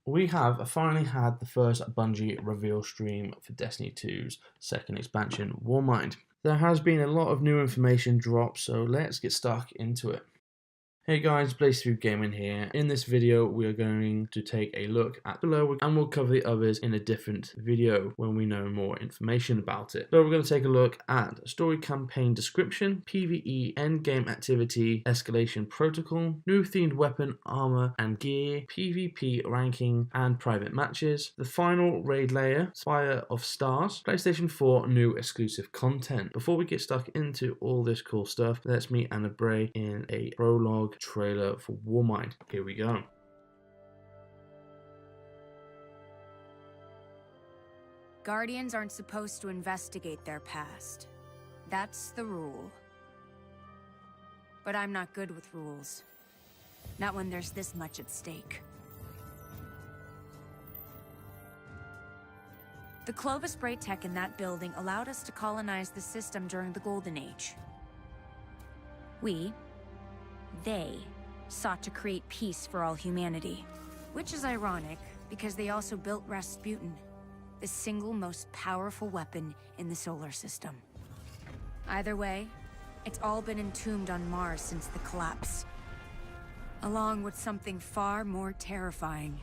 We have finally had the first Bungie reveal stream for Destiny 2's second expansion, Warmind. There has been a lot of new information dropped, so let's get stuck into it. Hey guys, Blaze3 Gaming here. In this video we are going to take a look at below and we'll cover the others in a different video when we know more information about it. So we're going to take a look at story campaign description, PvE endgame activity, escalation protocol, new themed weapon, armor and gear, PvP ranking and private matches, the final raid layer, Spire of Stars, PlayStation 4 new exclusive content. Before we get stuck into all this cool stuff, let's meet Anna Bray in a prologue trailer for Warmind. Here we go. Guardians aren't supposed to investigate their past. That's the rule. But I'm not good with rules. Not when there's this much at stake. The Clovis Bray tech in that building allowed us to colonize the system during the Golden Age. They sought to create peace for all humanity. Which is ironic, because they also built Rasputin, the single most powerful weapon in the solar system. Either way, it's all been entombed on Mars since the collapse. Along with something far more terrifying.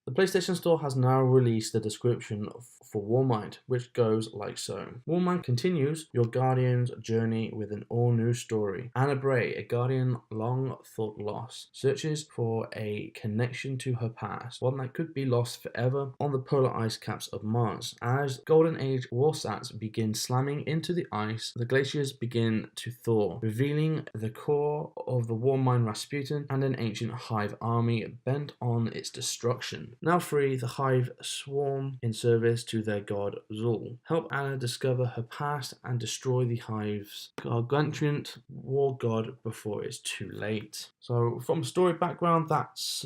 The PlayStation Store has now released the description for Warmind, which goes like so. Warmind continues your Guardian's journey with an all-new story. Anna Bray, a Guardian long thought lost, searches for a connection to her past, one that could be lost forever on the polar ice caps of Mars. As Golden Age warsats begin slamming into the ice, the glaciers begin to thaw, revealing the core of the Warmind Rasputin and an ancient Hive army bent on its destruction. Now free, the Hive swarm in service to their god Zul. Help Anna discover her past and destroy the Hive's gargantuan war god before it's too late. So from story background, that's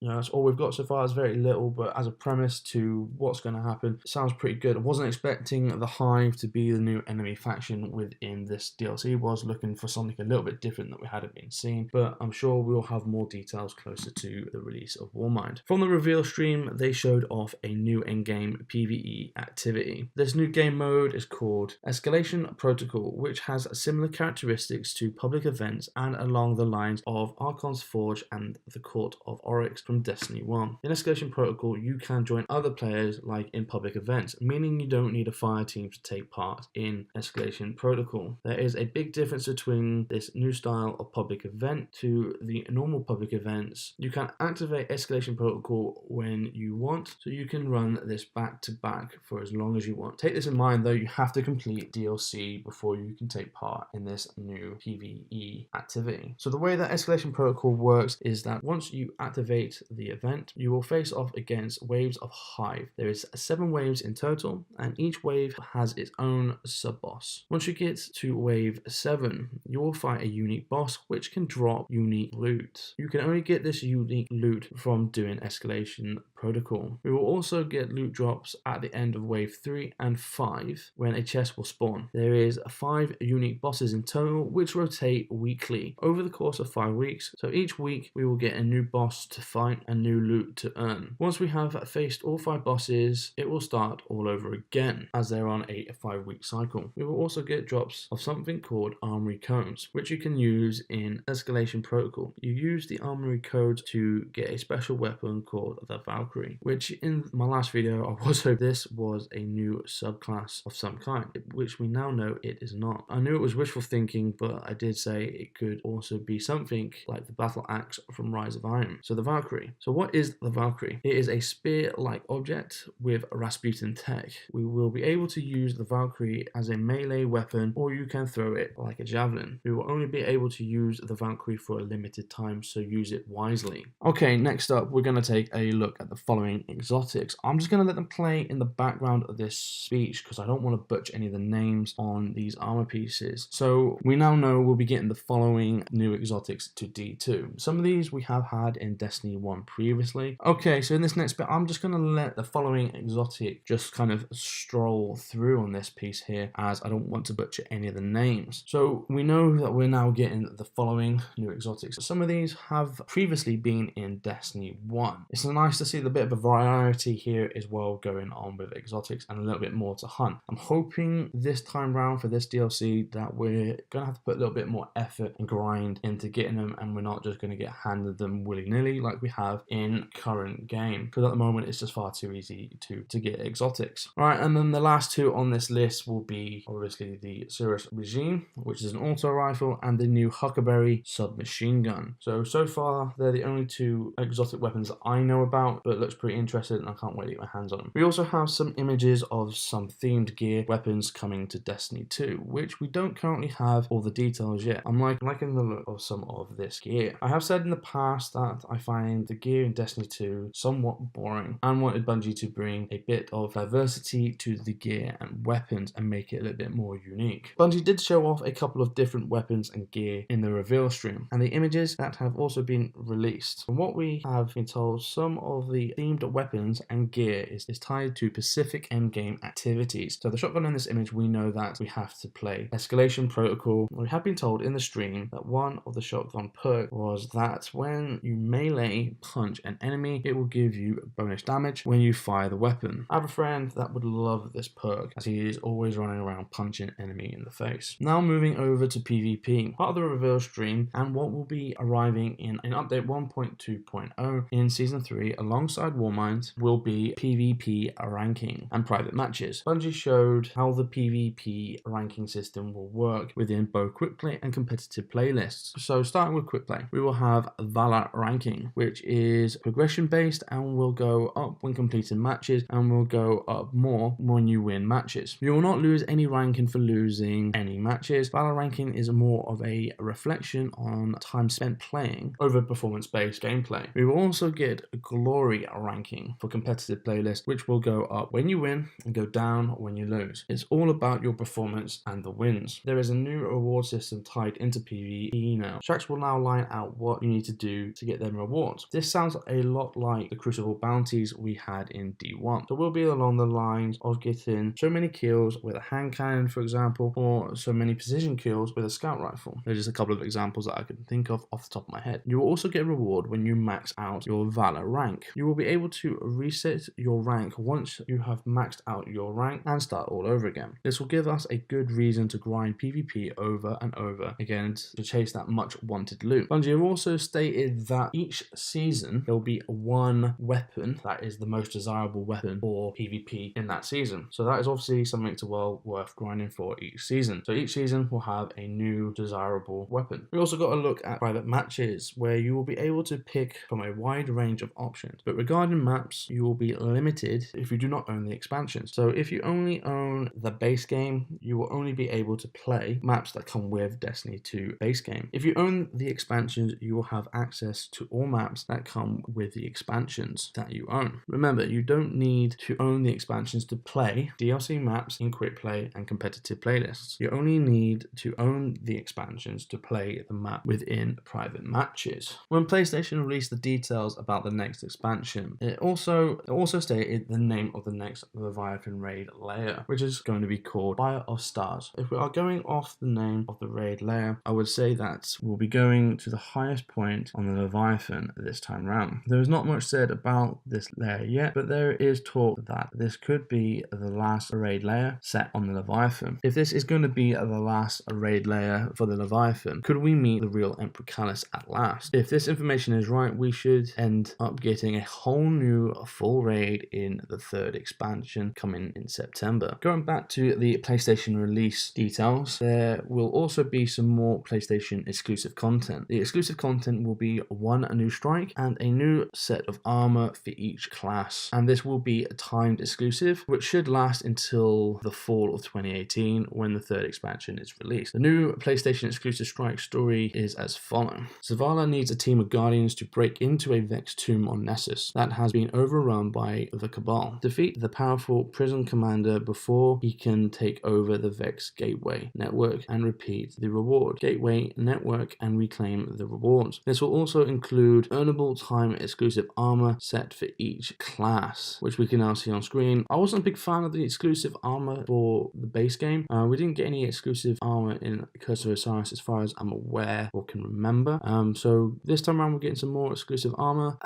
that's all we've got so far. It's very little, but as a premise to what's going to happen, it sounds pretty good. I wasn't expecting the Hive to be the new enemy faction within this DLC. Was looking for something a little bit different that we hadn't been seeing, but I'm sure we'll have more details closer to the release of Warmind. From the reveal stream, they showed off a new in-game PvE activity. This new game mode is called Escalation Protocol, which has similar characteristics to public events and along the lines of Archon's Forge and the Court of Oryx from Destiny 1. In Escalation Protocol, you can join other players like in public events, meaning you don't need a fire team to take part in Escalation Protocol. There is a big difference between this new style of public event to the normal public events. You can activate Escalation Protocol when you want, so you can run this back to back for as long as you want. Take this in mind though, you have to complete DLC before you can take part in this new PvE activity. So the way that Escalation Protocol works is that once you activate the event, you will face off against waves of Hive. There is 7 waves in total, and each wave has its own sub-boss. Once you get to wave 7, you will fight a unique boss which can drop unique loot. You can only get this unique loot from doing Escalation Protocol. We will also get loot drops at the end of Wave 3 and 5 when a chest will spawn. There is 5 unique bosses in total which rotate weekly over the course of 5 weeks, so each week we will get a new boss to fight and new loot to earn. Once we have faced all 5 bosses, it will start all over again as they're on a 5-week cycle. We will also get drops of something called armory codes, which you can use in Escalation Protocol. You use the armory code to get a special weapon called the Valkyrie, which in my last video I was hoping this was a new subclass of some kind, which we now know it is not. I knew it was wishful thinking, but I did say it could also be something like the battle axe from Rise of Iron. So the Valkyrie. So what is the Valkyrie? It is a spear-like object with Rasputin tech. We will be able to use the Valkyrie as a melee weapon, or you can throw it like a javelin. We will only be able to use the Valkyrie for a limited time, so use it wisely. Okay, next up we're going to take a look at the following exotics. I'm just going to let them play in the background of this speech because I don't want to butcher any of the names on these armor pieces. So we now know we'll be getting the following new exotics to D2. Some of these we have had in Destiny 1 previously. Okay, so in this next bit I'm just going to let the following exotic just kind of stroll through on this piece here, as I don't want to butcher any of the names. So we know that we're now getting the following new exotics. Some of these have previously been in Destiny 1. It's nice to see the bit of a variety here as well going on with exotics and a little bit more to hunt. I'm hoping this time round for this DLC that we're going to have to put a little bit more effort and grind into getting them, and we're not just going to get handed them willy-nilly like we have in current game, because at the moment it's just far too easy to get exotics. Alright, and then the last two on this list will be obviously the Cirrus Regime, which is an auto rifle, and the new Huckleberry submachine gun. So far they're the only two exotic weapons that I know about, but it looks pretty interesting and I can't wait to get my hands on them. We also have some images of some themed gear weapons coming to Destiny 2, which we don't currently have all the details yet. I'm liking the look of some of this gear. I have said in the past that I find the gear in Destiny 2 somewhat boring and wanted Bungie to bring a bit of diversity to the gear and weapons and make it a little bit more unique. Bungie did show off a couple of different weapons and gear in the reveal stream, and the images that have also been released. From what we have been told, some of the themed weapons and gear is tied to specific endgame activities. So the shotgun in this image, we know that we have to play Escalation Protocol. We have been told in the stream that one of the shotgun perks was that when you melee punch an enemy, it will give you bonus damage when you fire the weapon. I have a friend that would love this perk, as he is always running around punching enemy in the face. Now moving over to PvP, part of the reveal stream and what will be arriving in update 1.2.0 in Season 3 alongside Warmind will be PvP ranking and private matches. Bungie showed how the PvP ranking system will work within both quick play and competitive playlists. So starting with quick play, we will have Valor ranking, which is progression based and will go up when completing matches and will go up more when you win matches. You will not lose any ranking for losing any matches. Valor ranking is more of a reflection on time spent playing over performance-based gameplay. We will also get Glory ranking for competitive playlists, which will go up when you win and go down when you lose. It's all about your performance and the wins. There is a new reward system tied into PvE now. Tracks will now line out what you need to do to get them rewards. This sounds a lot like the Crucible bounties we had in D1. So we'll be along the lines of getting so many kills with a hand cannon, for example, or so many precision kills with a scout rifle. There's just a couple of examples that I can think of off the top of my head. You will also get a reward when you max out your Valor rank. You will be able to reset your rank once you have maxed out your rank and start all over again. This will give us a good reason to grind PvP over and over again to chase that much wanted loot. Bungie have also stated that each season there will be one weapon that is the most desirable weapon for PvP in that season. So that is obviously something worth grinding for each season. So each season will have a new desirable weapon. We also got a look at private matches where you will be able to pick from a wide range of options. But regarding maps, you will be limited if you do not own the expansions. So if you only own the base game, you will only be able to play maps that come with Destiny 2 base game. If you own the expansions, you will have access to all maps that come with the expansions that you own. Remember, you don't need to own the expansions to play DLC maps in quick play and competitive playlists. You only need to own the expansions to play the map within private matches. When PlayStation released the details about the next expansion, expansion. It also stated the name of the next Leviathan raid layer, which is going to be called Fire of Stars. If we are going off the name of the raid layer, I would say that we'll be going to the highest point on the Leviathan this time round. There is not much said about this layer yet, but there is talk that this could be the last raid layer set on the Leviathan. If this is going to be the last raid layer for the Leviathan, could we meet the real Emperor Callus at last? If this information is right, we should end up getting a whole new full raid in the 3rd expansion coming in September. Going back to the PlayStation release details, there will also be some more PlayStation exclusive content. The exclusive content will be one new strike and a new set of armor for each class, and this will be a timed exclusive which should last until the fall of 2018 when the 3rd expansion is released. The new PlayStation exclusive strike story is as follows. Zavala needs a team of Guardians to break into a Vex tomb on Nessus that has been overrun by the Cabal. Defeat the powerful prison commander before he can take over the Vex gateway network and repeat the reward. Gateway network and reclaim the rewards. This will also include earnable time exclusive armor set for each class, which we can now see on screen. I wasn't a big fan of the exclusive armor for the base game. We didn't get any exclusive armor in Curse of Osiris as far as I'm aware or can remember. So this time around we're getting some more exclusive armor.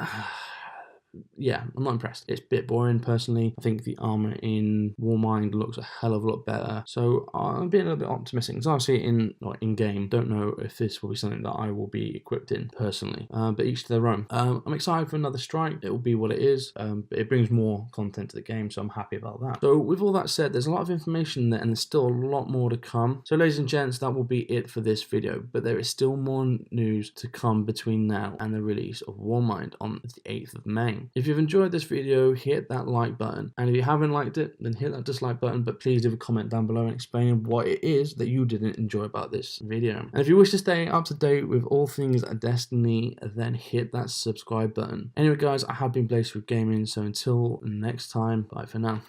Yeah, I'm not impressed. It's a bit boring personally. I think the armor in Warmind looks a hell of a lot better. So I'm being a little bit optimistic. Because I see it in game. Don't know if this will be something that I will be equipped in personally. But each to their own. I'm excited for another strike. It will be what it is. But it brings more content to the game, so I'm happy about that. So with all that said, there's a lot of information there, and there's still a lot more to come. So ladies and gents, that will be it for this video. But there is still more news to come between now and the release of Warmind on the 8th of May. If you've enjoyed this video, hit that like button, and if you haven't liked it, then hit that dislike button, but please leave a comment down below and explain what it is that you didn't enjoy about this video. And if you wish to stay up to date with all things Destiny, then hit that subscribe button. Anyway guys, I have been blessed with gaming, so until next time, bye for now.